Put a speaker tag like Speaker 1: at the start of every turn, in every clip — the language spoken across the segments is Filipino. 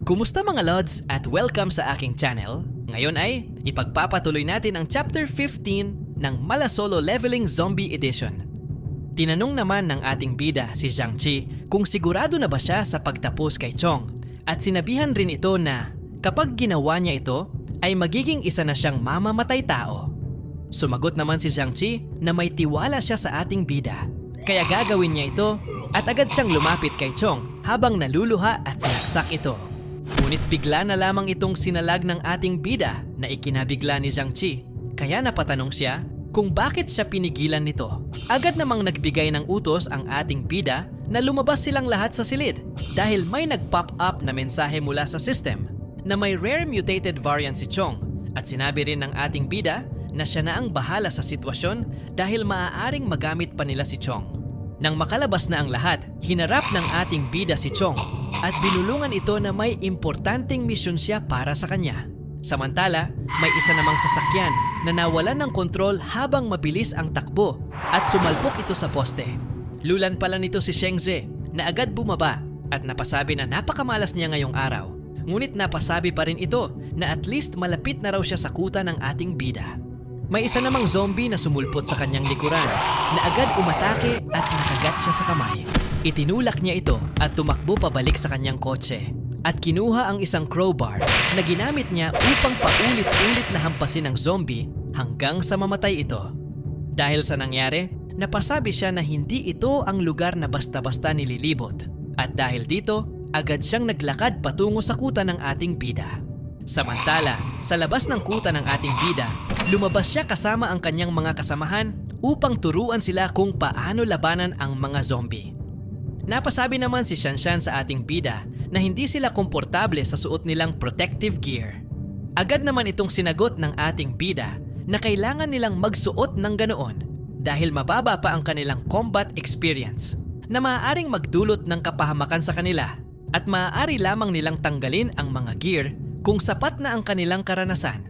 Speaker 1: Kumusta mga Lods at welcome sa aking channel. Ngayon ay ipagpapatuloy natin ang Chapter 15 ng Mala Solo Leveling Zombie Edition. Tinanong naman ng ating bida si Zhang Qi kung sigurado na ba siya sa pagtapos kay Chong at sinabihan rin ito na kapag ginawa niya ito ay magiging isa na siyang mamamatay tao. Sumagot naman si Zhang Qi na may tiwala siya sa ating bida kaya gagawin niya ito at agad siyang lumapit kay Chong habang naluluha at sinaksak ito. Ngunit bigla na lamang itong sinalag ng ating bida na ikinabigla ni Zhang Qi kaya napatanong siya kung bakit siya pinigilan nito. Agad namang nagbigay ng utos ang ating bida na lumabas silang lahat sa silid dahil may nag-pop up na mensahe mula sa system na may rare mutated variant si Chong at sinabi rin ng ating bida na siya na ang bahala sa sitwasyon dahil maaaring magamit pa nila si Chong. Nang makalabas na ang lahat, hinarap ng ating bida si Chong at binulungan ito na may importanteng misyon siya para sa kanya. Samantala, may isa namang sasakyan na nawalan ng kontrol habang mabilis ang takbo at sumalpok ito sa poste. Lulan pala nito si Shengze na agad bumaba at napasabi na napakamalas niya ngayong araw. Ngunit napasabi pa rin ito na at least malapit na raw siya sa kuta ng ating bida. May isa namang zombie na sumulpot sa kanyang likuran na agad umatake at nakagat siya sa kamay. Itinulak niya ito at tumakbo pabalik sa kanyang kotse at kinuha ang isang crowbar na ginamit niya upang paulit-ulit na hampasin ang zombie hanggang sa mamatay ito. Dahil sa nangyari, napasabi siya na hindi ito ang lugar na basta-basta nililibot at dahil dito, agad siyang naglakad patungo sa kuta ng ating bida. Samantala, sa labas ng kuta ng ating bida, lumabas siya kasama ang kanyang mga kasamahan upang turuan sila kung paano labanan ang mga zombie. Napasabi naman si Shanshan sa ating bida na hindi sila komportable sa suot nilang protective gear. Agad naman itong sinagot ng ating bida na kailangan nilang magsuot ng ganoon dahil mababa pa ang kanilang combat experience na maaaring magdulot ng kapahamakan sa kanila at maaari lamang nilang tanggalin ang mga gear kung sapat na ang kanilang karanasan.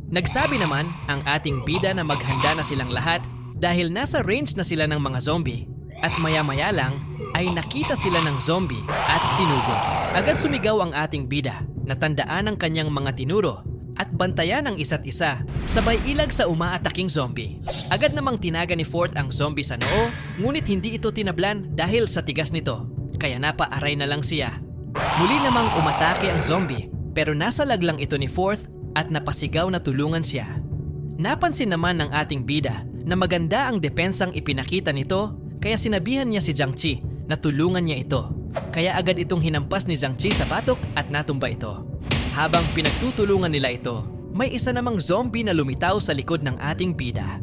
Speaker 1: Nagsabi naman ang ating bida na maghanda na silang lahat dahil nasa range na sila ng mga zombie at maya-maya lang ay nakita sila ng zombie at sinugod. Agad sumigaw ang ating bida na tandaan ang kanyang mga tinuro at bantayan ang isa't isa sabay ilag sa umaataking zombie. Agad namang tinaga ni Fort ang zombie sa noo ngunit hindi ito tinablan dahil sa tigas nito kaya napaaray na lang siya. Muli namang umatake ang zombie pero nasalag lang ito ni Fourth at napasigaw na tulungan siya. Napansin naman ng ating bida na maganda ang depensang ipinakita nito kaya sinabihan niya si Zhang Qi na tulungan niya ito. Kaya agad itong hinampas ni Zhang Qi sa batok at natumba ito. Habang pinagtutulungan nila ito, may isa namang zombie na lumitaw sa likod ng ating bida.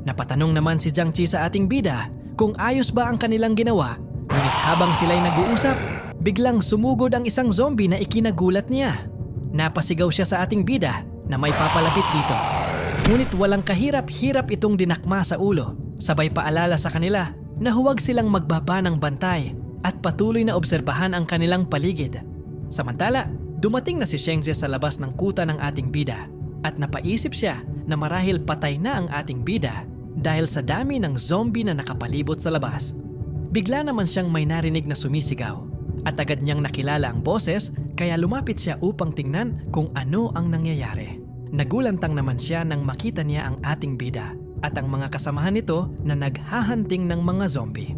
Speaker 1: Napatanong naman si Zhang Qi sa ating bida kung ayos ba ang kanilang ginawa. Ngunit habang sila'y nag-uusap, biglang sumugod ang isang zombie na ikinagulat niya. Napasigaw siya sa ating bida na may papalapit dito. Ngunit walang kahirap-hirap itong dinakma sa ulo. Sabay paalala sa kanila na huwag silang magbaba ng bantay at patuloy na obserbahan ang kanilang paligid. Samantala, dumating na si Shengze sa labas ng kuta ng ating bida at napaisip siya na marahil patay na ang ating bida dahil sa dami ng zombie na nakapalibot sa labas. Bigla naman siyang may narinig na sumisigaw at agad niyang nakilala ang boses kaya lumapit siya upang tingnan kung ano ang nangyayari. Nagulantang naman siya nang makita niya ang ating bida at ang mga kasamahan nito na naghahunting ng mga zombie.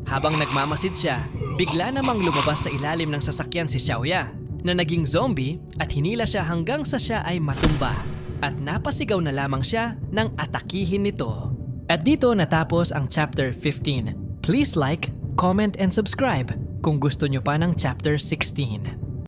Speaker 1: Habang nagmamasid siya, bigla namang lumabas sa ilalim ng sasakyan si Xiaoya na naging zombie at hinila siya hanggang sa siya ay matumba at napasigaw na lamang siya nang atakihin nito. At dito natapos ang Chapter 15. Please like, comment and subscribe kung gusto nyo pa ng Chapter 16.